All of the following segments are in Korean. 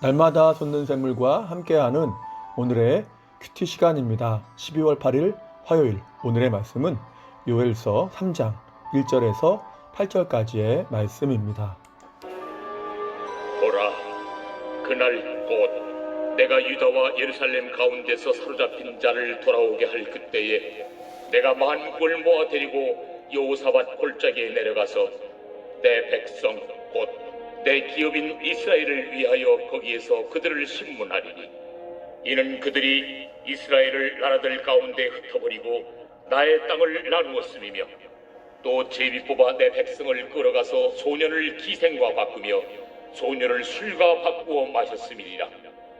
날마다 솟는 샘물과 함께하는 오늘의 큐티 시간입니다. 12월 8일 화요일 오늘의 말씀은 요엘서 3장 1절에서 8절까지의 말씀입니다. 보라, 그날 곧 내가 유다와 예루살렘 가운데서 사로잡힌 자를 돌아오게 할 그때에 내가 만국을 모아 데리고 여호사밧 골짜기에 내려가서 내 백성 곧 내 기업인 이스라엘을 위하여 거기에서 그들을 심문하리니 이는 그들이 이스라엘을 나라들 가운데 흩어버리고 나의 땅을 나누었음이며 또 제비 뽑아 내 백성을 끌어가서 소년을 기생과 바꾸며 소년을 술과 바꾸어 마셨음이니라.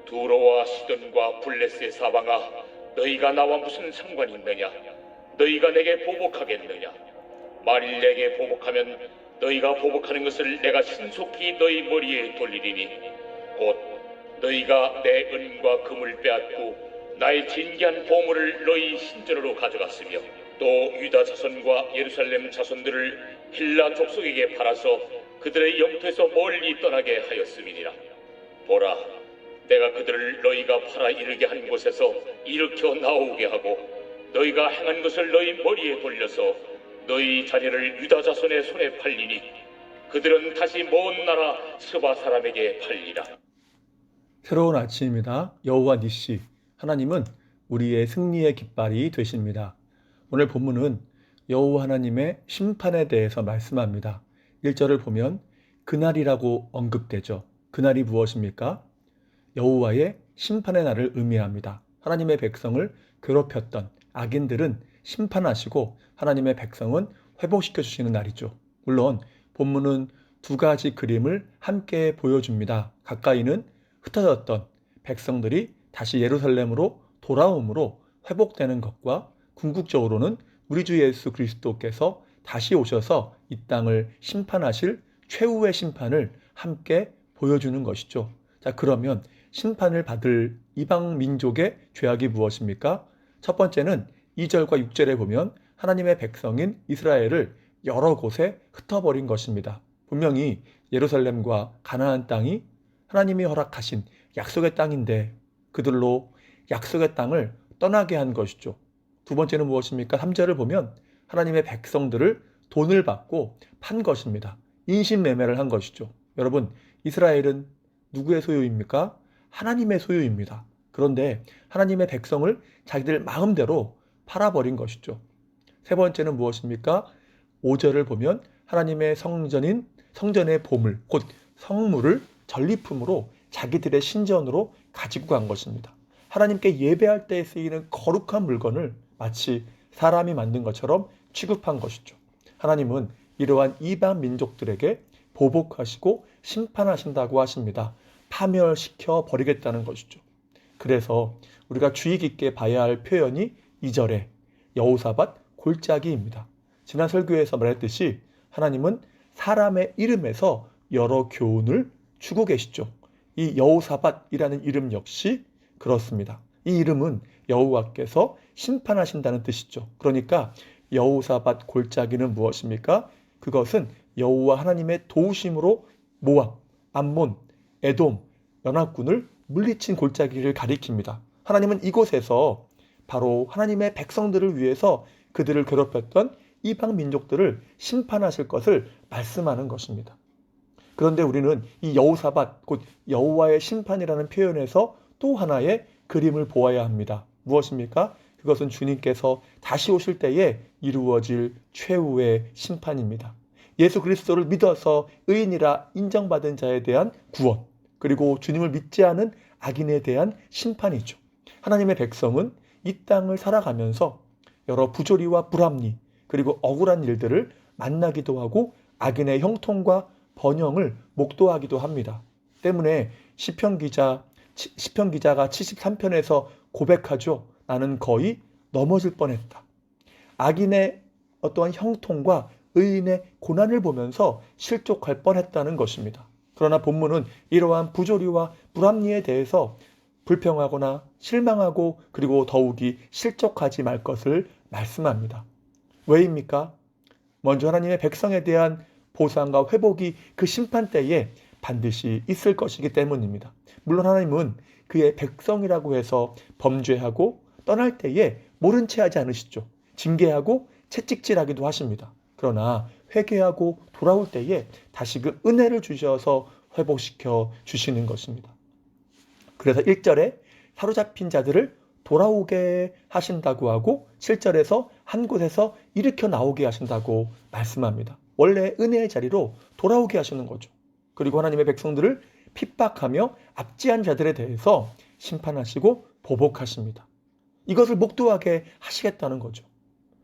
두로와 시돈과 블레스의 사방아, 너희가 나와 무슨 상관이 있느냐? 너희가 내게 보복하겠느냐? 만일 내게 보복하면 너희가 보복하는 것을 내가 신속히 너희 머리에 돌리리니 곧 너희가 내 은과 금을 빼앗고 나의 진귀한 보물을 너희 신전으로 가져갔으며 또 유다 자손과 예루살렘 자손들을 힐라 족속에게 팔아서 그들의 영토에서 멀리 떠나게 하였음이니라. 보라, 내가 그들을 너희가 팔아 이르게 한 곳에서 일으켜 나오게 하고 너희가 행한 것을 너희 머리에 돌려서 너희 자녀를 유다 자손의 손에 팔리니 그들은 다시 먼 나라 스바 사람에게 팔리라. 새로운 아침입니다. 여호와 니시 하나님은 우리의 승리의 깃발이 되십니다. 오늘 본문은 여호와 하나님의 심판에 대해서 말씀합니다. 1절을 보면 그날이라고 언급되죠. 그날이 무엇입니까? 여호와의 심판의 날을 의미합니다. 하나님의 백성을 괴롭혔던 악인들은 심판하시고 하나님의 백성은 회복시켜 주시는 날이죠. 물론 본문은 두 가지 그림을 함께 보여줍니다. 가까이는 흩어졌던 백성들이 다시 예루살렘으로 돌아옴으로 회복되는 것과 궁극적으로는 우리 주 예수 그리스도께서 다시 오셔서 이 땅을 심판하실 최후의 심판을 함께 보여주는 것이죠. 자, 그러면 심판을 받을 이방 민족의 죄악이 무엇입니까? 첫 번째는 2절과 6절에 보면 하나님의 백성인 이스라엘을 여러 곳에 흩어버린 것입니다. 분명히 예루살렘과 가나안 땅이 하나님이 허락하신 약속의 땅인데 그들로 약속의 땅을 떠나게 한 것이죠. 두 번째는 무엇입니까? 3절을 보면 하나님의 백성들을 돈을 받고 판 것입니다. 인신매매를 한 것이죠. 여러분, 이스라엘은 누구의 소유입니까? 하나님의 소유입니다. 그런데 하나님의 백성을 자기들 마음대로 팔아버린 것이죠. 세 번째는 무엇입니까? 5절을 보면 하나님의 성전의 보물, 곧 성물을 전리품으로 자기들의 신전으로 가지고 간 것입니다. 하나님께 예배할 때 쓰이는 거룩한 물건을 마치 사람이 만든 것처럼 취급한 것이죠. 하나님은 이러한 이방 민족들에게 보복하시고 심판하신다고 하십니다. 파멸시켜 버리겠다는 것이죠. 그래서 우리가 주의 깊게 봐야 할 표현이 2절에 여호사밧 골짜기입니다. 지난 설교에서 말했듯이 하나님은 사람의 이름에서 여러 교훈을 주고 계시죠. 이 여호사밧이라는 이름 역시 그렇습니다. 이 이름은 여호와께서 심판하신다는 뜻이죠. 그러니까 여호사밧 골짜기는 무엇입니까? 그것은 여호와 하나님의 도우심으로 모압, 암몬, 에돔, 연합군을 물리친 골짜기를 가리킵니다. 하나님은 이곳에서 바로 하나님의 백성들을 위해서 그들을 괴롭혔던 이방 민족들을 심판하실 것을 말씀하는 것입니다. 그런데 우리는 이 여호사밧, 곧 여호와의 심판이라는 표현에서 또 하나의 그림을 보아야 합니다. 무엇입니까? 그것은 주님께서 다시 오실 때에 이루어질 최후의 심판입니다. 예수 그리스도를 믿어서 의인이라 인정받은 자에 대한 구원, 그리고 주님을 믿지 않은 악인에 대한 심판이죠. 하나님의 백성은 이 땅을 살아가면서 여러 부조리와 불합리, 그리고 억울한 일들을 만나기도 하고 악인의 형통과 번영을 목도하기도 합니다. 때문에 시편 기자가 73편에서 고백하죠. 나는 거의 넘어질 뻔했다. 악인의 어떠한 형통과 의인의 고난을 보면서 실족할 뻔했다는 것입니다. 그러나 본문은 이러한 부조리와 불합리에 대해서 불평하거나 실망하고 그리고 더욱이 실족하지 말 것을 말씀합니다. 왜입니까? 먼저 하나님의 백성에 대한 보상과 회복이 그 심판 때에 반드시 있을 것이기 때문입니다. 물론 하나님은 그의 백성이라고 해서 범죄하고 떠날 때에 모른 채 하지 않으시죠. 징계하고 채찍질하기도 하십니다. 그러나 회개하고 돌아올 때에 다시금 은혜를 주셔서 회복시켜 주시는 것입니다. 그래서 1절에 사로잡힌 자들을 돌아오게 하신다고 하고 7절에서 한 곳에서 일으켜 나오게 하신다고 말씀합니다. 원래 은혜의 자리로 돌아오게 하시는 거죠. 그리고 하나님의 백성들을 핍박하며 압제한 자들에 대해서 심판하시고 보복하십니다. 이것을 목도하게 하시겠다는 거죠.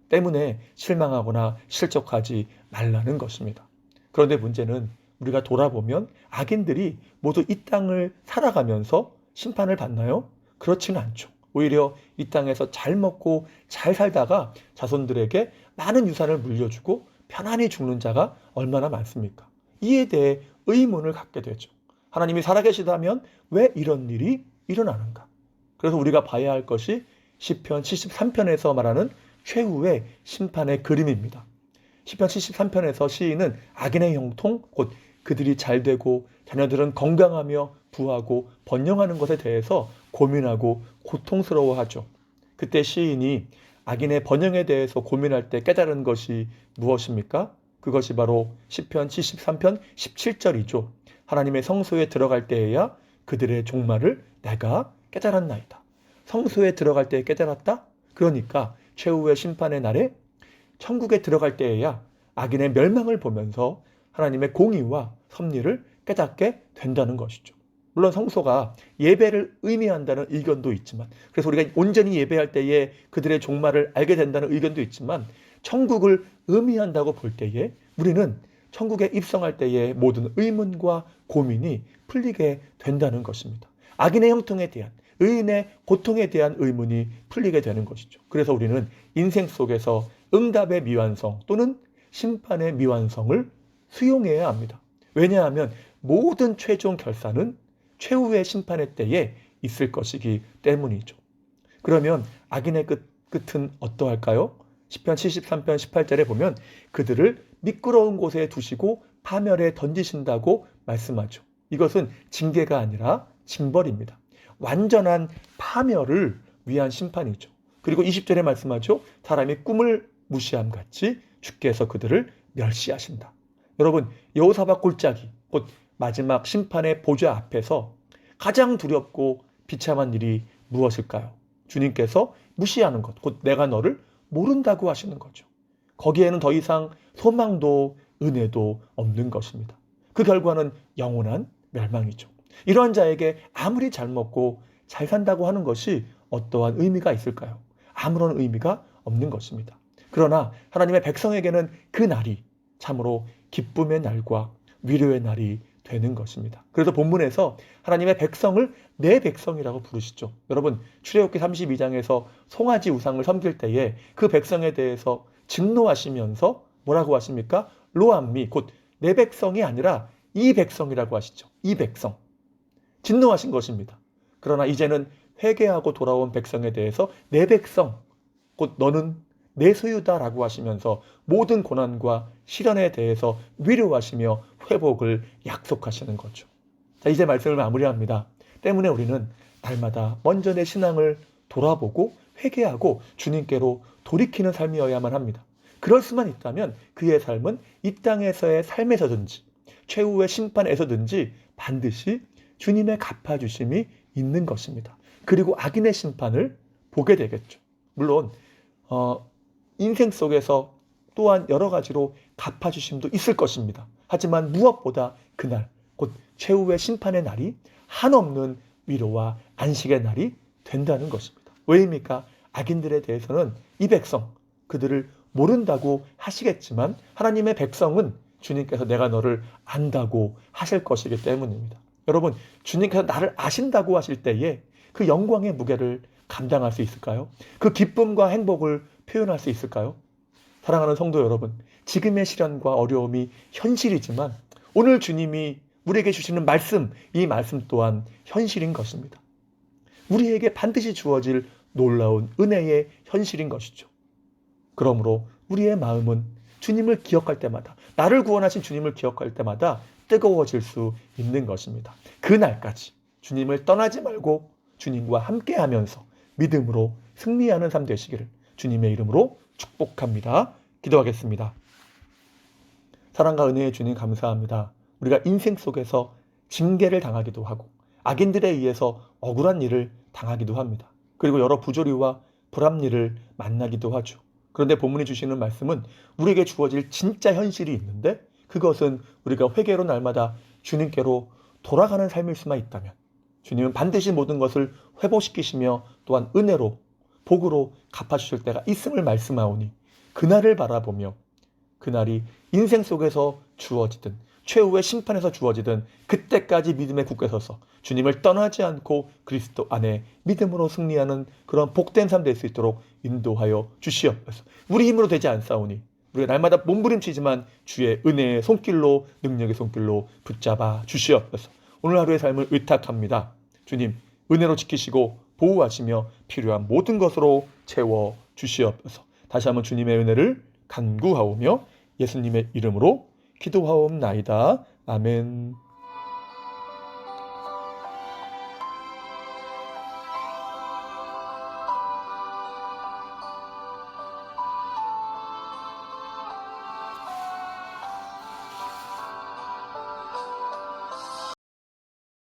때문에 실망하거나 실족하지 말라는 것입니다. 그런데 문제는 우리가 돌아보면 악인들이 모두 이 땅을 살아가면서 심판을 받나요? 그렇지는 않죠. 오히려 이 땅에서 잘 먹고 잘 살다가 자손들에게 많은 유산을 물려주고 편안히 죽는 자가 얼마나 많습니까? 이에 대해 의문을 갖게 되죠. 하나님이 살아계시다면 왜 이런 일이 일어나는가? 그래서 우리가 봐야 할 것이 시편 73편에서 말하는 최후의 심판의 그림입니다. 시편 73편에서 시인은 악인의 형통, 곧 그들이 잘되고 자녀들은 건강하며 부하고 번영하는 것에 대해서 고민하고 고통스러워하죠. 그때 시인이 악인의 번영에 대해서 고민할 때 깨달은 것이 무엇입니까? 그것이 바로 시편 73편 17절이죠. 하나님의 성소에 들어갈 때에야 그들의 종말을 내가 깨달았나이다. 성소에 들어갈 때에 깨달았다? 그러니까 최후의 심판의 날에 천국에 들어갈 때에야 악인의 멸망을 보면서 하나님의 공의와 섭리를 깨닫게 된다는 것이죠. 물론 성소가 예배를 의미한다는 의견도 있지만, 그래서 우리가 온전히 예배할 때에 그들의 종말을 알게 된다는 의견도 있지만, 천국을 의미한다고 볼 때에 우리는 천국에 입성할 때의 모든 의문과 고민이 풀리게 된다는 것입니다. 악인의 형통에 대한, 의인의 고통에 대한 의문이 풀리게 되는 것이죠. 그래서 우리는 인생 속에서 응답의 미완성 또는 심판의 미완성을 수용해야 합니다. 왜냐하면 모든 최종 결산은 최후의 심판의 때에 있을 것이기 때문이죠. 그러면 악인의 끝은 어떠할까요? 시편 73편 18절에 보면 그들을 미끄러운 곳에 두시고 파멸에 던지신다고 말씀하죠. 이것은 징계가 아니라 징벌입니다. 완전한 파멸을 위한 심판이죠. 그리고 20절에 말씀하죠. 사람이 꿈을 무시함 같이 주께서 그들을 멸시하신다. 여러분, 여호사밧 골짜기, 곧 마지막 심판의 보좌 앞에서 가장 두렵고 비참한 일이 무엇일까요? 주님께서 무시하는 것, 곧 내가 너를 모른다고 하시는 거죠. 거기에는 더 이상 소망도 은혜도 없는 것입니다. 그 결과는 영원한 멸망이죠. 이러한 자에게 아무리 잘 먹고 잘 산다고 하는 것이 어떠한 의미가 있을까요? 아무런 의미가 없는 것입니다. 그러나 하나님의 백성에게는 그 날이 참으로 기쁨의 날과 위로의 날이 되는 것입니다. 그래서 본문에서 하나님의 백성을 내 백성이라고 부르시죠. 여러분, 출애굽기 32장에서 송아지 우상을 섬길 때에 그 백성에 대해서 진노하시면서 뭐라고 하십니까? 로암미, 곧 내 백성이 아니라 이 백성이라고 하시죠. 이 백성. 진노하신 것입니다. 그러나 이제는 회개하고 돌아온 백성에 대해서 내 백성, 곧 너는 내 소유다라고 하시면서 모든 고난과 시련에 대해서 위로하시며 회복을 약속하시는 거죠. 자, 이제 말씀을 마무리합니다. 때문에 우리는 날마다 먼저 내 신앙을 돌아보고 회개하고 주님께로 돌이키는 삶이어야만 합니다. 그럴 수만 있다면 그의 삶은 이 땅에서의 삶에서든지 최후의 심판에서든지 반드시 주님의 갚아주심이 있는 것입니다. 그리고 악인의 심판을 보게 되겠죠. 물론 인생 속에서 또한 여러 가지로 갚아주심도 있을 것입니다. 하지만 무엇보다 그날 곧 최후의 심판의 날이 한없는 위로와 안식의 날이 된다는 것입니다. 왜입니까? 악인들에 대해서는 이 백성 그들을 모른다고 하시겠지만 하나님의 백성은 주님께서 내가 너를 안다고 하실 것이기 때문입니다. 여러분, 주님께서 나를 아신다고 하실 때에 그 영광의 무게를 감당할 수 있을까요? 그 기쁨과 행복을 표현할 수 있을까요? 사랑하는 성도 여러분, 지금의 시련과 어려움이 현실이지만 오늘 주님이 우리에게 주시는 말씀, 이 말씀 또한 현실인 것입니다. 우리에게 반드시 주어질 놀라운 은혜의 현실인 것이죠. 그러므로 우리의 마음은 주님을 기억할 때마다, 나를 구원하신 주님을 기억할 때마다 뜨거워질 수 있는 것입니다. 그날까지 주님을 떠나지 말고 주님과 함께하면서 믿음으로 승리하는 삶 되시기를 주님의 이름으로 축복합니다. 기도하겠습니다. 사랑과 은혜의 주님 감사합니다. 우리가 인생 속에서 징계를 당하기도 하고 악인들에 의해서 억울한 일을 당하기도 합니다. 그리고 여러 부조리와 불합리를 만나기도 하죠. 그런데 본문이 주시는 말씀은 우리에게 주어질 진짜 현실이 있는데 그것은 우리가 회개로 날마다 주님께로 돌아가는 삶일 수만 있다면 주님은 반드시 모든 것을 회복시키시며 또한 은혜로 복으로 갚아주실 때가 있음을 말씀하오니 그날을 바라보며 그날이 인생 속에서 주어지든 최후의 심판에서 주어지든 그때까지 믿음에 굳게 서서 주님을 떠나지 않고 그리스도 안에 믿음으로 승리하는 그런 복된 삶 될 수 있도록 인도하여 주시옵소서. 우리 힘으로 되지 않사오니 우리가 날마다 몸부림치지만 주의 은혜의 손길로 능력의 손길로 붙잡아 주시옵소서. 오늘 하루의 삶을 의탁합니다. 주님 은혜로 지키시고 보호하시며 필요한 모든 것으로 채워 주시옵소서. 다시 한번 주님의 은혜를 간구하오며 예수님의 이름으로 기도하옵나이다. 아멘.